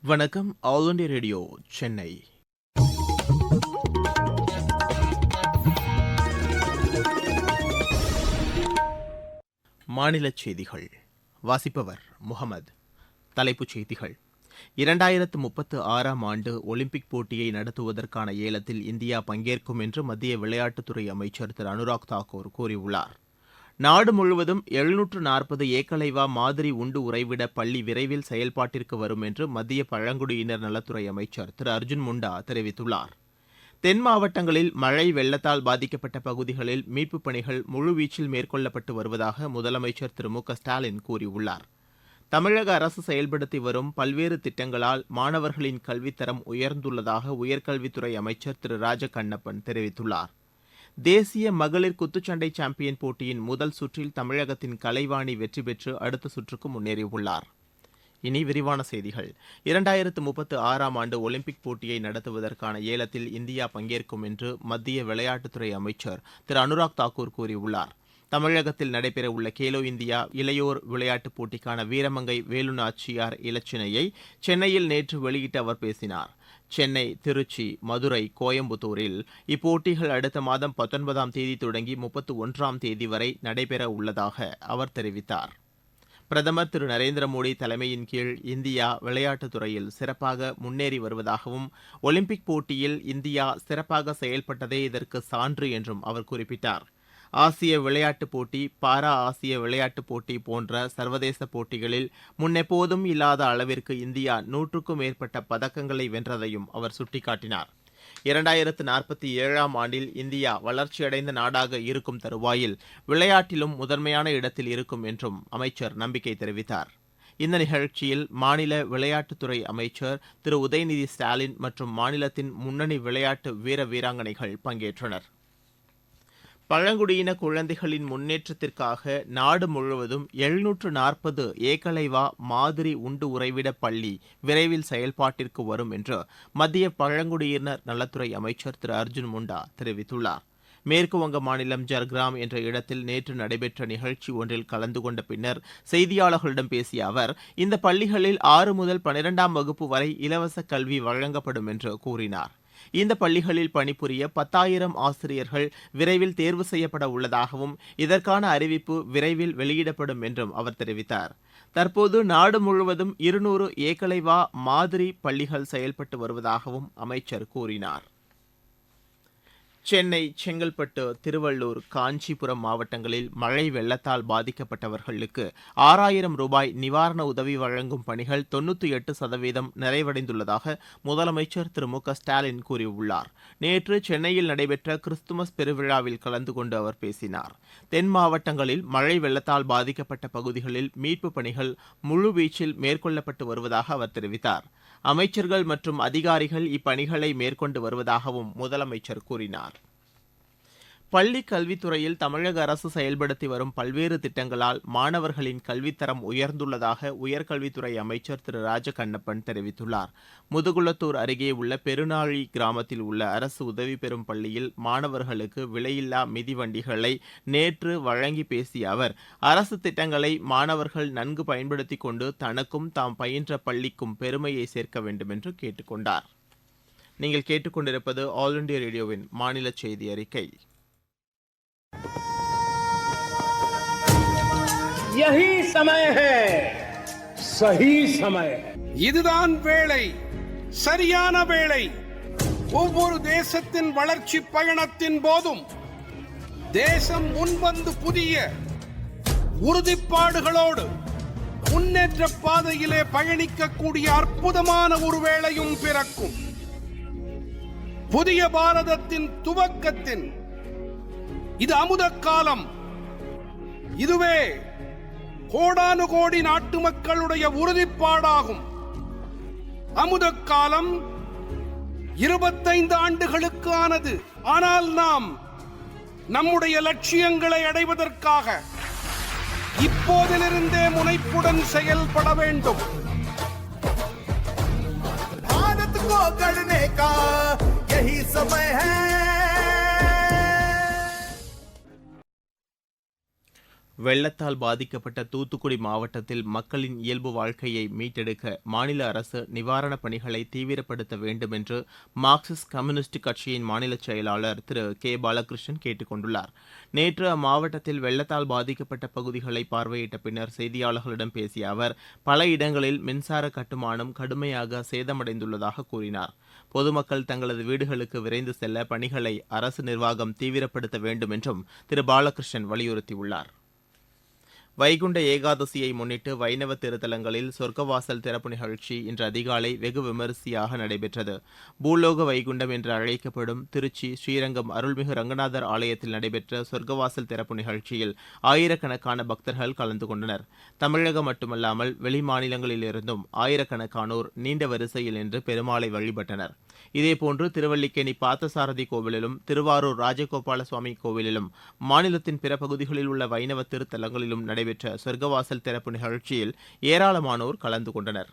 வணக்கம். All India radio Chennai. மாநிலச் செய்திகள் வாசிப்பவர் முகமது. தலைப்புச் செய்திகள்: 2036ஆம் ஆண்டு ஒலிம்பிக் போட்டியை நடத்துவதற்கான ஏலத்தில் இந்தியா பங்கேற்கும் என்று மத்திய விளையாட்டுத்துறை அமைச்சர் திரு அனுராக் தாக்கூர் கூறியுள்ளார். நாடு முழுவதும் 740 ஏகலைவா மாதிரி உண்டு உறைவிட பள்ளி விரைவில் செயல்பாட்டிற்கு வரும் என்று மத்திய பழங்குடியினர் நலத்துறை அமைச்சர் திரு அர்ஜுன் முண்டா தெரிவித்துள்ளார். தென் மாவட்டங்களில் மழை வெள்ளத்தால் பாதிக்கப்பட்ட பகுதிகளில் மீட்புப் பணிகள் முழுவீச்சில் மேற்கொள்ளப்பட்டு வருவதாக முதலமைச்சர் திரு மு க ஸ்டாலின் கூறியுள்ளார். தமிழக அரசு செயல்படுத்தி வரும் பல்வேறு திட்டங்களால் மாணவர்களின் கல்வித்தரம் உயர்ந்துள்ளதாக உயர்கல்வித்துறை அமைச்சர் திரு ராஜ கண்ணப்பன் தெரிவித்துள்ளார். தேசிய மகளிர் குத்துச்சண்டை சாம்பியன் போட்டியின் முதல் சுற்றில் தமிழகத்தின் கலைவாணி வெற்றி பெற்று அடுத்த சுற்றுக்கு முன்னேறியுள்ளார். இனி விரிவான செய்திகள். 2036ஆம் ஆண்டு ஒலிம்பிக் போட்டியை நடத்துவதற்கான ஏலத்தில் இந்தியா பங்கேற்கும் என்று மத்திய விளையாட்டுத்துறை அமைச்சர் திரு அனுராக் தாக்கூர் கூறியுள்ளார். தமிழகத்தில் நடைபெறவுள்ள கேலோ இந்தியா இளையோர் விளையாட்டுப் போட்டிக்கான வீரமங்கை வேலு நாச்சியார் இலச்சினையை சென்னையில் நேற்று வெளியிட்டு அவர் பேசினார். சென்னை, திருச்சி, மதுரை, கோயம்புத்தூரில் இப்போட்டிகள் அடுத்த மாதம் 19ஆம் தேதி தொடங்கி 31ஆம் தேதி வரை நடைபெற உள்ளதாக அவர் தெரிவித்தார். பிரதமர் திரு நரேந்திர மோடி தலைமையின் கீழ் இந்தியா விளையாட்டுத் துறையில் சிறப்பாக முன்னேறி வருவதாகவும் ஒலிம்பிக் போட்டியில் இந்தியா சிறப்பாக செயல்பட்டதே இதற்கு சான்று என்றும் அவர் குறிப்பிட்டார். ஆசிய விளையாட்டுப் போட்டி, பாரா ஆசிய விளையாட்டுப் போட்டி போன்ற சர்வதேச போட்டிகளில் முன்னெப்போதும் இல்லாத அளவிற்கு இந்தியா 100க்கும் மேற்பட்ட பதக்கங்களை வென்றதையும் அவர் சுட்டிக்காட்டினார். 2047ஆம் ஆண்டில் இந்தியா வளர்ச்சியடைந்த நாடாக இருக்கும் தருவாயில் விளையாட்டிலும் முதன்மையான இடத்தில் இருக்கும் என்றும் அமைச்சர் நம்பிக்கை தெரிவித்தார். இந்த நிகழ்ச்சியில் மாநில விளையாட்டுத்துறை அமைச்சர் திரு உதயநிதி ஸ்டாலின் மற்றும் மாநிலத்தின் முன்னணி விளையாட்டு வீராங்கனைகள் பங்கேற்றனர். பழங்குடியின குழந்தைகளின் முன்னேற்றத்திற்காக நாடு முழுவதும் 740 ஏகலைவா மாதிரி உண்டு உறைவிட பள்ளி விரைவில் செயல்பாட்டிற்கு வரும் என்று மத்திய பழங்குடியினர் நலத்துறை அமைச்சர் திரு அர்ஜுன் முண்டா தெரிவித்துள்ளார். மேற்குவங்க மாநிலம் ஜர்கிராம் என்ற இடத்தில் நேற்று நடைபெற்ற நிகழ்ச்சி ஒன்றில் கலந்து கொண்ட பின்னர் செய்தியாளர்களிடம் பேசிய அவர், இந்த பள்ளிகளில் 6 முதல் 12ஆம் வகுப்பு வரை இலவச கல்வி வழங்கப்படும் என்று கூறினார். இந்த பள்ளிகளில் பணிபுரிய 10,000 ஆசிரியர்கள் விரைவில் தேர்வு செய்யப்பட உள்ளதாகவும் இதற்கான அறிவிப்பு விரைவில் வெளியிடப்படும் என்றும் அவர் தெரிவித்தார். தற்போது நாடு முழுவதும் 200 ஏகலைவா மாதிரி பள்ளிகள் செயல்பட்டு வருவதாகவும் அமைச்சர் கூறினார். சென்னை, செங்கல்பட்டு, திருவள்ளூர், காஞ்சிபுரம் மாவட்டங்களில் மழை வெள்ளத்தால் பாதிக்கப்பட்டவர்களுக்கு 6,000 ரூபாய் நிவாரண உதவி வழங்கும் பணிகள் 98% நிறைவடைந்துள்ளதாக முதலமைச்சர் திரு மு க ஸ்டாலின் கூறியுள்ளார். நேற்று சென்னையில் நடைபெற்ற கிறிஸ்துமஸ் பெருவிழாவில் கலந்து கொண்டு அவர் பேசினார். தென் மாவட்டங்களில் மழை வெள்ளத்தால் பாதிக்கப்பட்ட பகுதிகளில் மீட்புப் பணிகள் முழுவீச்சில் மேற்கொள்ளப்பட்டு வருவதாக அவர் தெரிவித்தார். அமைச்சர்கள் மற்றும் அதிகாரிகள் இப்பணிகளை மேற்கொண்டு வருவதாகவும் முதலமைச்சர் கூறினார். பள்ளிக் கல்வித்துறையில் தமிழக அரசு செயல்படுத்தி வரும் பல்வேறு திட்டங்களால் மாணவர்களின் கல்வித்தரம் உயர்ந்துள்ளதாக உயர்கல்வித்துறை அமைச்சர் திரு ராஜ கண்ணப்பன் தெரிவித்துள்ளார். முதுகுளத்தூர் அருகே உள்ள பெருநாழி கிராமத்தில் உள்ள அரசு உதவி பெறும் பள்ளியில் மாணவர்களுக்கு விலையில்லா மிதிவண்டிகளை நேற்று வழங்கி பேசிய அவர், அரசு திட்டங்களை மாணவர்கள் நன்கு பயன்படுத்திக் கொண்டு தனக்கும் தாம் பயின்ற பள்ளிக்கும் பெருமையை சேர்க்க வேண்டும் என்று கேட்டுக் கொண்டார். நீங்கள் கேட்டுக்கொண்டிருப்பது ஆல் இண்டியா ரேடியோவின் மாநில செய்தி அறிக்கை. यही समय है, सही समय. இதுதான் வேளை, சரியான வேளை. ஒவ்வொரு தேசத்தின் வளர்ச்சி பயணத்தின் போதும் தேசம் முன்வந்து புதிய உறுதிப்பாடுகளோடு முன்னேற்ற பாதையிலே பயணிக்கக்கூடிய அற்புதமான ஒரு வேளையும் பிறக்கும். புதிய பாரதத்தின் துவக்கத்தின் இது அமுத காலம். இதுவே கோடானு கோடி நாட்டு மக்களுடைய உறுதிப்பாடாகும். அமுத காலம் 25 ஆண்டுகளுக்கு ஆனது. ஆனால் நாம் நம்முடைய லட்சியங்களை அடைவதற்காக இப்போதிலிருந்தே முனைப்புடன் செயல்பட வேண்டும். भारत को गढ़ने का यही समय है. வெள்ளத்தால் பாதிக்கப்பட்ட தூத்துக்குடி மாவட்டத்தில் மக்களின் இயல்பு வாழ்க்கையை மீட்டெடுக்க மாநில அரசு நிவாரணப் பணிகளை தீவிரப்படுத்த வேண்டும் என்று மார்க்சிஸ்ட் கம்யூனிஸ்ட் கட்சியின் மாநில செயலாளர் திரு கே பாலகிருஷ்ணன் கேட்டுக் கொண்டுள்ளார். நேற்று அம்மாவட்டத்தில் வெள்ளத்தால் பாதிக்கப்பட்ட பகுதிகளை பார்வையிட்ட பின்னர் செய்தியாளர்களிடம் பேசிய அவர், பல இடங்களில் மின்சார கட்டுமானம் கடுமையாக சேதமடைந்துள்ளதாக கூறினார். பொதுமக்கள் தங்களது வீடுகளுக்கு விரைந்து செல்ல பணிகளை அரசு நிர்வாகம் தீவிரப்படுத்த வேண்டும் என்றும் திரு பாலகிருஷ்ணன் வலியுறுத்தியுள்ளார். வைகுண்ட ஏகாதசியை முன்னிட்டு வைணவ திருத்தலங்களில் சொர்க்கவாசல் திறப்பு நிகழ்ச்சி இன்று அதிகாலை வெகு விமரிசையாக நடைபெற்றது. பூலோக வைகுண்டம் என்று அழைக்கப்படும் திருச்சி ஸ்ரீரங்கம் அருள்மிகு ரங்கநாதர் ஆலயத்தில் நடைபெற்ற சொர்க்கவாசல் திறப்பு நிகழ்ச்சியில் ஆயிரக்கணக்கான பக்தர்கள் கலந்து கொண்டனர். தமிழகம் மட்டுமல்லாமல் வெளி மாநிலங்களிலிருந்தும் ஆயிரக்கணக்கானோர் நீண்ட வரிசையில் நின்று பெருமாளை வழிபட்டனர். இதேபோன்று திருவல்லிக்கேணி பார்த்தசாரதி கோவிலிலும் திருவாரூர் ராஜகோபால சுவாமி கோவிலிலும் மாநிலத்தின் பிற பகுதிகளில் உள்ள வைணவ திருத்தலங்களிலும் நடைபெற்ற சொர்க்கவாசல் திறப்பு நிகழ்ச்சியில் ஏராளமானோர் கலந்து கொண்டனர்.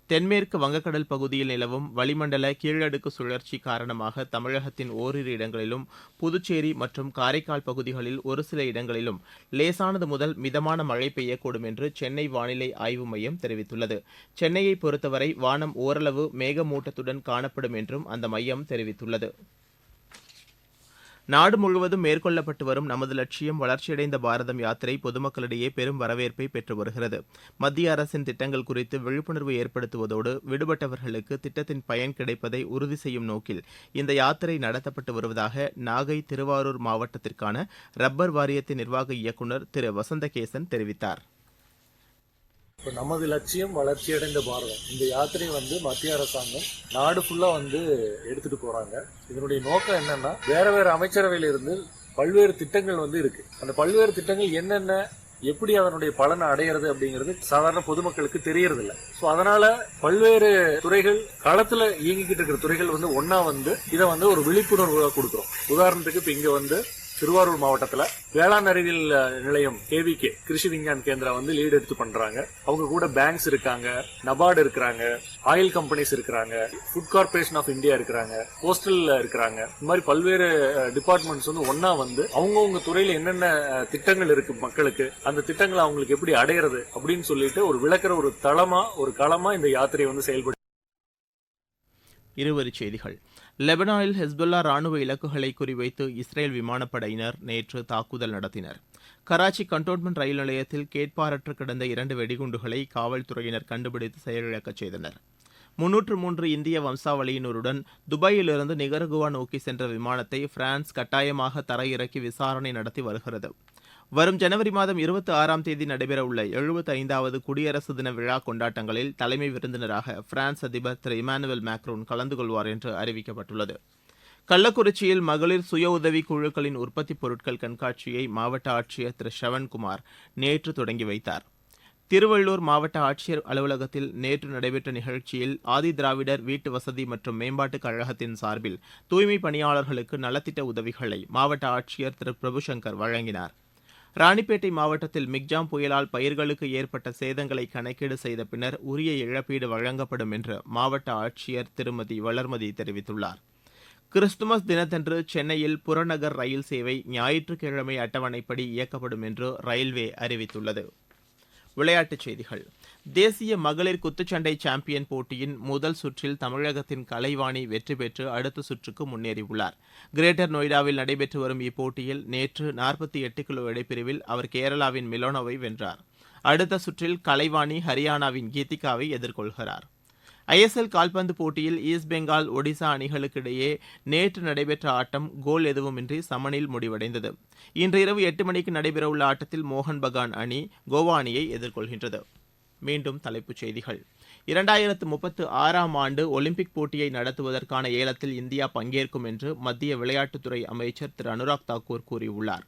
தென்மேற்கு வங்கக்கடல் பகுதியில் நிலவும் வளிமண்டல கீழடுக்கு சுழற்சி காரணமாக தமிழகத்தின் ஓரிரு இடங்களிலும் புதுச்சேரி மற்றும் காரைக்கால் பகுதிகளில் ஒரு சில இடங்களிலும் லேசானது முதல் மிதமான மழை பெய்யக்கூடும் என்று சென்னை வானிலை ஆய்வு மையம் தெரிவித்துள்ளது. சென்னையை பொறுத்தவரை வானம் ஓரளவு மேகமூட்டத்துடன் காணப்படும் என்றும் அந்த மையம் தெரிவித்துள்ளது. நாடு முழுவதும் மேற்கொள்ளப்பட்டு வரும் நமது லட்சியம் வளர்ச்சியடைந்த பாரதம் யாத்திரை பொதுமக்களிடையே பெரும் வரவேற்பை பெற்று வருகிறது. மத்திய அரசின் திட்டங்கள் குறித்து விழிப்புணர்வு ஏற்படுத்துவதோடு விடுபட்டவர்களுக்கு திட்டத்தின் பயன் கிடைப்பதை உறுதி செய்யும் நோக்கில் இந்த யாத்திரை நடத்தப்பட்டு வருவதாக நாகை திருவாரூர் மாவட்டத்திற்கான ரப்பர் வாரியத்தின் நிர்வாக இயக்குநர் திரு வசந்தகேசன் தெரிவித்தார். இப்போ நமது லட்சியம் வளர்ச்சியடைந்த பாரதம் இந்த யாத்திரை மத்திய அரசாங்கம் நாடு ஃபுல்லா எடுத்துட்டு போறாங்க. இதனுடைய நோக்கம் என்னன்னா, வேற வேற அமைச்சரவையில இருந்து பல்வேறு திட்டங்கள் இருக்கு. அந்த பல்வேறு திட்டங்கள் என்னென்ன, எப்படி அதனுடைய பலனை அடையிறது அப்படிங்கிறது சாதாரண பொதுமக்களுக்கு தெரியறது இல்ல. சோ அதனால பல்வேறு துறைகள் களத்துல இயங்கிக்கிட்டு இருக்கிற துறைகள் ஒன்னா இதை ஒரு விழிப்புணர்வு கொடுக்குறோம். உதாரணத்துக்கு இப்ப இங்க திருவாரூர் மாவட்டத்துல வேளாண் அறிவியல் நிலையம் KVK கிருஷி விஞ்ஞான் கேந்திரா லீடு எடுத்து பண்றாங்க. அவங்க கூட பேங்க்ஸ் இருக்காங்க, நபார்டு இருக்கிறாங்க, ஆயில் கம்பெனிஸ் இருக்கிறாங்க, ஃபுட் கார்பரேஷன் ஆஃப் இந்தியா இருக்கிறாங்க, போஸ்டல் இருக்கிறாங்க. இந்த மாதிரி பல்வேறு டிபார்ட்மெண்ட்ஸ் ஒன்னா அவங்கவுங்க துறையில என்னென்ன திட்டங்கள் இருக்கு மக்களுக்கு, அந்த திட்டங்களை அவங்களுக்கு எப்படி அடையிறது அப்படின்னு சொல்லிட்டு ஒரு விளக்குற ஒரு தளமா ஒரு களமா இந்த யாத்திரை செயல்படும். இருவரிச் செய்திகள். லெபனானில் ஹெஸ்புல்லா ராணுவ இலக்குகளை குறிவைத்து இஸ்ரேல் விமானப்படையினர் நேற்று தாக்குதல் நடத்தினர். கராச்சி கண்டோன்மெண்ட் ரயில் நிலையத்தில் கேட்பாரற்று கிடந்த 2 வெடிகுண்டுகளை காவல்துறையினர் கண்டுபிடித்து செயலிழக்கச் செய்தனர். 303 இந்திய வம்சாவளியினருடன் துபாயிலிருந்து நிகர்குவா நோக்கி சென்ற விமானத்தை பிரான்ஸ் கட்டாயமாக தரையிறக்கி விசாரணை நடத்தி வருகிறது. வரும் ஜனவரி மாதம் 26ஆம் தேதி நடைபெறவுள்ள 75வது குடியரசு தின விழா கொண்டாட்டங்களில் தலைமை விருந்தினராக பிரான்ஸ் அதிபர் திரு இமானுவேல் மேக்ரோன் கலந்து கொள்வார் என்று அறிவிக்கப்பட்டுள்ளது. கள்ளக்குறிச்சியில் மகளிர் சுய உதவி குழுக்களின் உற்பத்திப் பொருட்கள் கண்காட்சியை மாவட்ட ஆட்சியர் திரு ஷவன்குமார் நேற்று தொடங்கி வைத்தார். திருவள்ளூர் மாவட்ட ஆட்சியர் அலுவலகத்தில் நேற்று நடைபெற்ற நிகழ்ச்சியில் ஆதி திராவிடர் வீட்டு வசதி மற்றும் மேம்பாட்டுக் கழகத்தின் சார்பில் தூய்மை பணியாளர்களுக்கு நலத்திட்ட உதவிகளை மாவட்ட ஆட்சியர் திரு பிரபுசங்கர் வழங்கினார். ராணிப்பேட்டை மாவட்டத்தில் மிக்ஜாம் புயலால் பயிர்களுக்கு ஏற்பட்ட சேதங்களை கணக்கீடு செய்த பின்னர் உரிய இழப்பீடு வழங்கப்படும் என்று மாவட்ட ஆட்சியர் திருமதி வளர்மதி தெரிவித்துள்ளார். கிறிஸ்துமஸ் தினத்தன்று சென்னையில் புறநகர் ரயில் சேவை ஞாயிற்றுக்கிழமை அட்டவணைப்படி இயக்கப்படும் என்று ரயில்வே அறிவித்துள்ளது. விளையாட்டுச் செய்திகள். தேசிய மகளிர் குத்துச்சண்டை சாம்பியன் போட்டியின் முதல் சுற்றில் தமிழகத்தின் கலைவாணி வெற்றி பெற்று அடுத்த சுற்றுக்கு முன்னேறியுள்ளார். கிரேட்டர் நொய்டாவில் நடைபெற்று வரும் இப்போட்டியில் நேற்று 48 கிலோ எடைப்பிரிவில் அவர் கேரளாவின் மிலோனோவை வென்றார். அடுத்த சுற்றில் கலைவாணி ஹரியானாவின் கீதிகாவை எதிர்கொள்கிறார். ISL கால்பந்து போட்டியில் ஈஸ்ட் பெங்கால் ஒடிசா அணிகளுக்கிடையே நேற்று நடைபெற்ற ஆட்டம் கோல் எதுவுமின்றி சமனில் முடிவடைந்தது. இன்று இரவு 8 மணிக்கு நடைபெறவுள்ள ஆட்டத்தில் மோகன் பகான் அணி கோவா அணியை எதிர்கொள்கின்றது. மீண்டும் தலைப்புச் செய்திகள். 2036ஆம் ஆண்டு ஒலிம்பிக் போட்டியை நடத்துவதற்கான ஏலத்தில் இந்தியா பங்கேற்கும் என்று மத்திய விளையாட்டுத்துறை அமைச்சர் திரு அனுராக் தாக்கூர் கூறியுள்ளார்.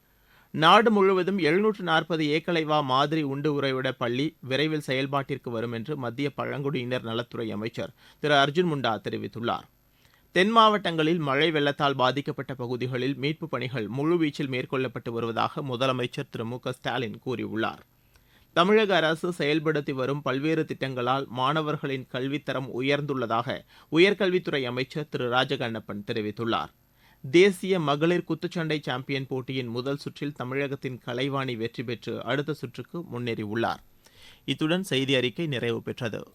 நாடு முழுவதும் 740 ஏகலைவா மாதிரி உண்டு உறைவிட பள்ளி விரைவில் செயல்பாட்டிற்கு வரும் என்று மத்திய பழங்குடியினர் நலத்துறை அமைச்சர் திரு அர்ஜுன் முண்டா தெரிவித்துள்ளார். தென் மாவட்டங்களில் மழை வெள்ளத்தால் பாதிக்கப்பட்ட பகுதிகளில் மீட்புப் பணிகள் முழுவீச்சில் மேற்கொள்ளப்பட்டு வருவதாக முதலமைச்சர் திரு மு.க. ஸ்டாலின் கூறியுள்ளார். தமிழக அரசு செயல்படுத்தி வரும் பல்வேறு திட்டங்களால் மாணவர்களின் கல்வித்தரம் உயர்ந்துள்ளதாக உயர்கல்வித்துறை அமைச்சர் திரு ராஜகண்ணப்பன் தெரிவித்துள்ளார். தேசிய மகளிர் குத்துச்சண்டை சாம்பியன் போட்டியின் முதல் சுற்றில் தமிழகத்தின் கலைவாணி வெற்றி பெற்று அடுத்த சுற்றுக்கு முன்னேறியுள்ளார். இத்துடன் செய்தி அறிக்கை நிறைவு பெற்றது.